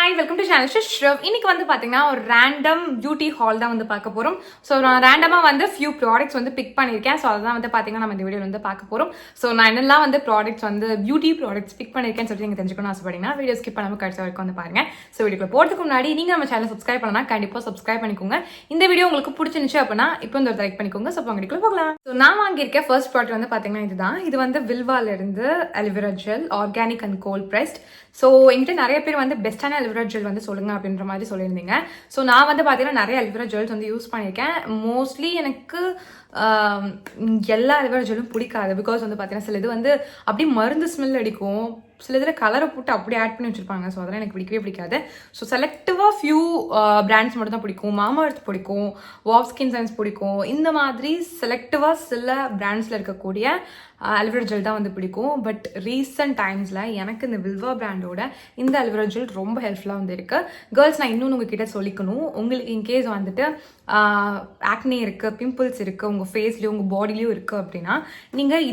Hi welcome to channel Shrav. இன்னைக்கு வந்து பார்த்தீங்கன்னா ஒரு ரேண்டம் பியூட்டி ஹால் தான் வந்து பார்க்க போகிறோம். ஸோ நான் ரேண்டமாக வந்து ஃபியூ ப்ராடக்ட்ஸ் வந்து பிக் பண்ணியிருக்கேன். ஸோ அதான் வந்து பார்த்தீங்கன்னா நம்ம இந்த வீடியோ வந்து பார்க்க போகிறோம். ஸோ நான் என்னெல்லாம் வந்து ப்ராடக்ட்ஸ் வந்து பியூட்டி ப்ராடக்ட்ஸ் பிக் பண்ணியிருக்கேன்னு சொல்லிட்டு நீங்கள் தெரிஞ்சுக்கணும் ஆசைப்பட்டீங்கன்னா வீடியோ ஸ்கிப் பண்ணாமல் கடைசி வரைக்கும் வந்து பாருங்க. ஸோ வீடியோக்குள்ள போகிறதுக்கு முன்னாடி நீங்கள் நம்ம சேனல் சப்ஸ்கிரைப் பண்ணலாம், கண்டிப்பாக சப்ஸ்கிரைப் பண்ணிக்கோங்க. இந்த வீடியோ உங்களுக்கு பிடிச்சிருந்துச்சு அப்படின்னா இப்போ இந்த ஒரு லைக் பண்ணிக்கோங்க. ஸோ வீடியோக்குள்ள போகலாம். ஸோ நான் வாங்கியிருக்கேன் ஃபர்ஸ்ட் ப்ராடக்ட் வந்து பார்த்தீங்கன்னா இதுதான். இது வந்து வில்வால இருந்து aloe vera gel organic and cold pressed. So என்கிட்ட நிறைய பேர் வந்து பெஸ்ட்டான அலிவேரா ஜெல் வந்து சொல்லுங்க அப்படின்ற மாதிரி சொல்லியிருந்தீங்க. ஸோ நான் வந்து பார்த்தீங்கன்னா நிறைய அலிவேரா ஜெல்ஸ் வந்து யூஸ் பண்ணியிருக்கேன். மோஸ்ட்லி எனக்கு எல்லா அலிவேரா ஜெல்லும் பிடிக்காது. பிகாஸ் வந்து பார்த்தீங்கன்னா சில இது வந்து அப்படியே மருந்து ஸ்மெல் அடிக்கும், சில இதில் கலரை போட்டு அப்படியே ஆட் பண்ணி வச்சிருப்பாங்க. ஸோ அதெல்லாம் எனக்கு பிடிக்கவே பிடிக்காது. ஸோ செலக்டிவாக ஃபியூ பிராண்ட்ஸ் மட்டும் தான் பிடிக்கும். மாமா எர்த் பிடிக்கும், வாவ் ஸ்கின் சயின்ஸ் பிடிக்கும். இந்த மாதிரி செலக்டிவாக சில பிராண்ட்ஸில் இருக்கக்கூடிய அலிவேரா ஜெல் தான் வந்து பிடிக்கும். பட் ரீசெண்ட் டைம்ஸில் எனக்கு இந்த வில்வா பிராண்டோட இந்த அலிவேரா ஜெல் ரொம்ப ஹெல்ப்ஃபுல்லாக வந்து இருக்குது. கேர்ள்ஸ், நான் இன்னொன்று உங்ககிட்ட சொல்லிக்கணும். உங்களுக்கு இன்கேஸ் வந்துட்டு ஆக்னே இருக்குது, பிம்பிள்ஸ் இருக்குது, உங்கள் ஃபேஸ்லேயும் உங்கள் பாடிலையும் இருக்குது அப்படின்னா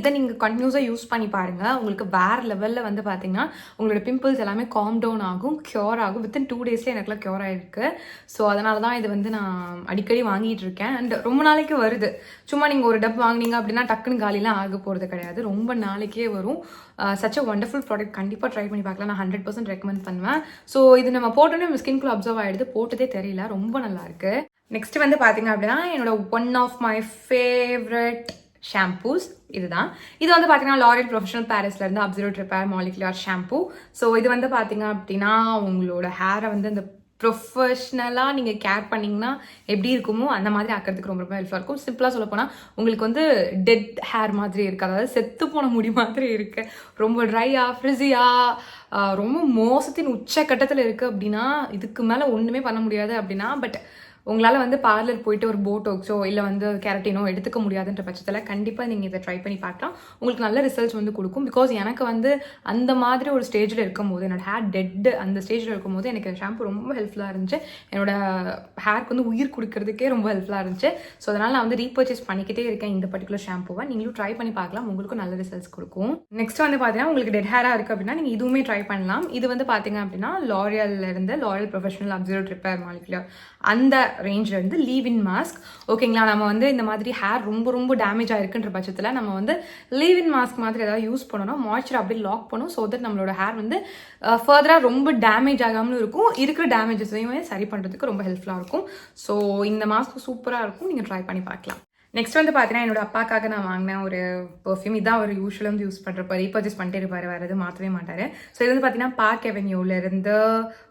இதை நீங்கள் கண்டினியூஸாக யூஸ் பண்ணி பாருங்கள். உங்களுக்கு வேறு லெவலில் வந்து பார்த்தீங்கன்னா உங்களோட பிம்பிள்ஸ் எல்லாமே காம் டவுன் ஆகும், க்யூர் ஆகும். வித்தின் 2 டேஸ்லேயே எனக்குலாம் க்யூர் ஆகிருக்கு. ஸோ அதனால தான் இது வந்து நான் அடிக்கடி வாங்கிட்டு இருக்கேன். அண்ட் ரொம்ப நாளைக்கு வருது. சும்மா நீங்கள் ஒரு டப் வாங்கினீங்க அப்படின்னா டக்குன்னு காலிலாம் ஆக போகிறது கிடையாது, ரொம்ப நாளைக்கே வரும். Such a wonderful product. கண்டிப்பாக ட்ரை பண்ணி பார்க்கலாம். நான் 100% ரெக்கமெண்ட் பண்ணுவேன். ஸோ இது நம்ம போட்டோன்னே நம்ம ஸ்கின்குள்ள அப்சர்வ் ஆகிடுது. போட்டதே தெரியல, ரொம்ப நல்லா இருக்கு. நெக்ஸ்ட் வந்து பார்த்தீங்க அப்படின்னா என்னோட one of my favourite shampoos இதுதான். இது வந்து பார்த்தீங்கன்னா லாரியல் ப்ரொஃபஷனல் பாரிஸ்ல இருந்து absolute repair molecular shampoo. So இது வந்து பார்த்தீங்க அப்படின்னா உங்களோட ஹேரை வந்து இந்த ப்ரொஃபஷ்னலாக நீங்கள் கேர் பண்ணிங்கன்னா எப்படி இருக்குமோ அந்த மாதிரி ஆக்கிறதுக்கு ரொம்ப ரொம்ப ஹெல்ப்ஃபுல்லாக இருக்கும். சிம்பிளாக சொல்ல போனால் உங்களுக்கு வந்து டெட் ஹேர் மாதிரி இருக்குது, அதாவது செத்து போன முடி மாதிரி இருக்குது, ரொம்ப ட்ரையாக ஃப்ரிஸியாக ரொம்ப மோசத்தின் உச்சக்கட்டத்தில் இருக்குது அப்படின்னா இதுக்கு மேலே ஒன்றுமே பண்ண முடியாது அப்படின்னா, பட் உங்களால் வந்து பார்லர் போயிட்டு ஒரு போட்டோக்ஸோ இல்லை வந்து கேரட்டினோ எடுத்துக்க முடியாதுன்ற பட்சத்தில் கண்டிப்பாக நீங்கள் இதை ட்ரை பண்ணி பார்க்கலாம். உங்களுக்கு நல்ல ரிசல்ட்ஸ் வந்து கொடுக்கும். பிகாஸ் எனக்கு வந்து அந்த மாதிரி ஒரு ஸ்டேஜில் இருக்கும்போது, என்னோட ஹேர் டெட் அந்த ஸ்டேஜில் இருக்கும்போது எனக்கு ஷாம்பு ரொம்ப ஹெல்ப்ஃபுல்லாக இருந்துச்சு. என்னோட ஹேருக்கு வந்து உயிர் கொடுக்கறதுக்கே ரொம்ப ஹெல்ப்ஃபுல்லாக இருந்துச்சு. ஸோ அதனால் நான் வந்து ரீபர்ச்சேஸ் பண்ணிக்கிட்டே இருக்கேன் இந்த பர்டிகுலர் ஷாம்புவை. நீங்களும் ட்ரை பண்ணி பார்க்கலாம், உங்களுக்கும் நல்ல ரிசல்ட்ஸ் கொடுக்கும். நெக்ஸ்ட் வந்து பார்த்தீங்கன்னா உங்களுக்கு டெட் ஹேராக இருக்குது அப்படின்னா நீங்கள் இதுவுமே ட்ரை பண்ணலாம். இது வந்து பார்த்தீங்க அப்படின்னா லாரியல்ல இருந்து L'Oréal professional absolute repair molecular அந்த ரேஞ்சில் இருந்து லீவ் இன் மாஸ்க். ஓகேங்களா, நம்ம வந்து இந்த மாதிரி ஹேர் ரொம்ப ரொம்ப டேமேஜ் ஆகிருக்குன்ற பட்சத்தில் நம்ம வந்து லீவ் இன் மாஸ்க் மாதிரி ஏதாவது யூஸ் பண்ணணும். மாய்ச்சர் அப்படியே லாக் பண்ணும். ஸோ தட் நம்மளோட ஹேர் வந்து ஃபர்தராக ரொம்ப டேமேஜ் ஆகாமலும் இருக்கும், இருக்கிற டேமேஜஸையுமே சரி பண்ணுறதுக்கு ரொம்ப ஹெல்ப்ஃபுல்லாக இருக்கும். ஸோ இந்த மாஸ்க் சூப்பராக இருக்கும், நீங்கள் ட்ரை பண்ணி பார்க்கலாம். நெக்ஸ்ட் வந்து பார்த்தீங்கன்னா என்னோட அப்பாக்காக நான் வாங்கினேன் ஒரு பர்ஃப்யூம். இதான் ஒரு யூஸ்வலாக வந்து யூஸ் பண்ணுறப்ப ரீபர்ச்சேஸ் பண்ணிட்டே இருப்பார், வேறு எதுவும் மாற்றவே மாட்டார். ஸோ இது வந்து பார்த்தீங்கன்னா பார்க் அவென்யூவில் இருந்து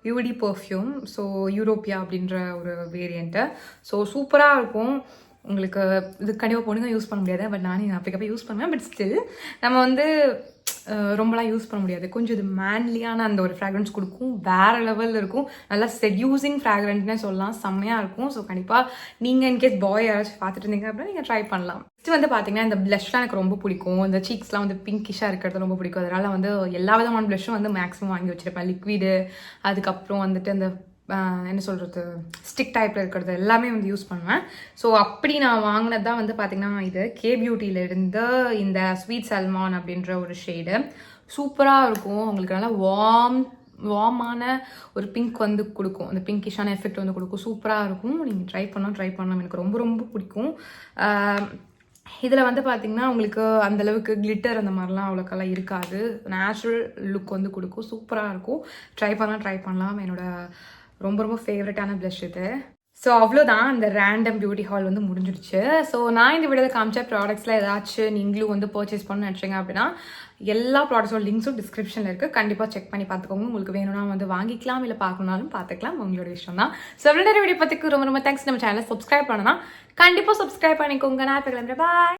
யூடி பர்ஃப்யூம். ஸோ யூரோப்பியா அப்படின்ற ஒரு வேரியண்ட்டு. ஸோ சூப்பராக இருக்கும். உங்களுக்கு இது கண்டிப்பாக பொண்ணுங்க யூஸ் பண்ண முடியாது, பட் நானே அப்பக்கப்போ யூஸ் பண்ணுவேன். பட் ஸ்டில் நம்ம வந்து ரொம்பலாம் யூஸ் பண்ண முடியாது. கொஞ்சம் இது மேன்லியான அந்த ஒரு ஃப்ராக்ரன்ஸ் கொடுக்கும், வேறு லெவலில் இருக்கும். நல்லா செட்யூசிங் ஃப்ராக்ரன்ஸ்னே சொல்லலாம், செம்மையாக இருக்கும். ஸோ கண்டிப்பாக நீங்கள் இன்கேஸ் பாய் யாராச்சும் பார்த்துட்டு இருந்தீங்க அப்படின்னா நீங்கள் ட்ரை பண்ணலாம். நெக்ஸ்ட் வந்து பார்த்தீங்கன்னா இந்த ப்ளஷ்லாம் எனக்கு ரொம்ப பிடிக்கும். இந்த சீக்ஸ்லாம் வந்து பிங்கிஷாக இருக்கிறது ரொம்ப பிடிக்கும். அதனால் வந்து எல்லா விதமான ப்ளஷ்ஷும் வந்து மேக்ஸிமம் வாங்கி வச்சுருப்பேன். லிக்விடு, அதுக்கப்புறம் வந்துட்டு அந்த என்ன சொல்கிறது ஸ்டிக் டைப்பில் இருக்கிறது எல்லாமே வந்து யூஸ் பண்ணுவேன். ஸோ அப்படி நான் வாங்கினது தான் வந்து பார்த்திங்கன்னா இது கே பியூட்டியிலேருந்து இந்த ஸ்வீட் சல்மான் அப்படின்ற ஒரு ஷேடு. சூப்பராக இருக்கும். உங்களுக்கு நல்லா வார்மான ஒரு பிங்க் வந்து கொடுக்கும், அந்த பிங்கிஷான எஃபெக்ட் வந்து கொடுக்கும். சூப்பராக இருக்கும். நீங்கள் ட்ரை பண்ணலாம். எனக்கு ரொம்ப ரொம்ப பிடிக்கும். இதில் வந்து பார்த்திங்கன்னா உங்களுக்கு அந்தளவுக்கு கிளிட்டர் அந்த மாதிரிலாம் அவ்வளோக்கெல்லாம் இருக்காது. நேச்சுரல் லுக் வந்து கொடுக்கும். சூப்பராக இருக்கும். ட்ரை பண்ணலாம். என்னோட ரொம்ப ரொம்ப ஃபேவரட்டான ப்ளஷ் இது. ஸோ அவ்வளோதான், அந்த ரேண்டம் பியூட்டி ஹால் வந்து முடிஞ்சிடுச்சு. ஸோ நான் இந்த வீடியோவில் காமிச்ச ப்ராடக்ட்ஸில் ஏதாச்சும் நீங்களும் வந்து பர்ச்சேஸ் பண்ணணும்னு நினச்சிங்க அப்படின்னா எல்லா ப்ராடக்ட்ஸோட லிங்க்ஸும் டிஸ்கிரிப்ஷனில் இருக்குது. கண்டிப்பாக செக் பண்ணி பார்த்துக்கோங்க. உங்களுக்கு வேணும்னா வந்து வாங்கிக்கலாம், இல்லை பார்க்கணுனாலும் பார்த்துக்கலாம், உங்களோட விஷயம் தான். ஸோ எவ்வளோ வீடியோ பற்றிக்கு ரொம்ப ரொம்ப தேங்க்ஸ். நம்ம சேனலை சப்ஸ்கிரைப் பண்ணனா கண்டிப்பாக சப்ஸ்கிரைப் பண்ணிக்கோங்க. நான் இப்போ கிளம்புறேன். பாய்.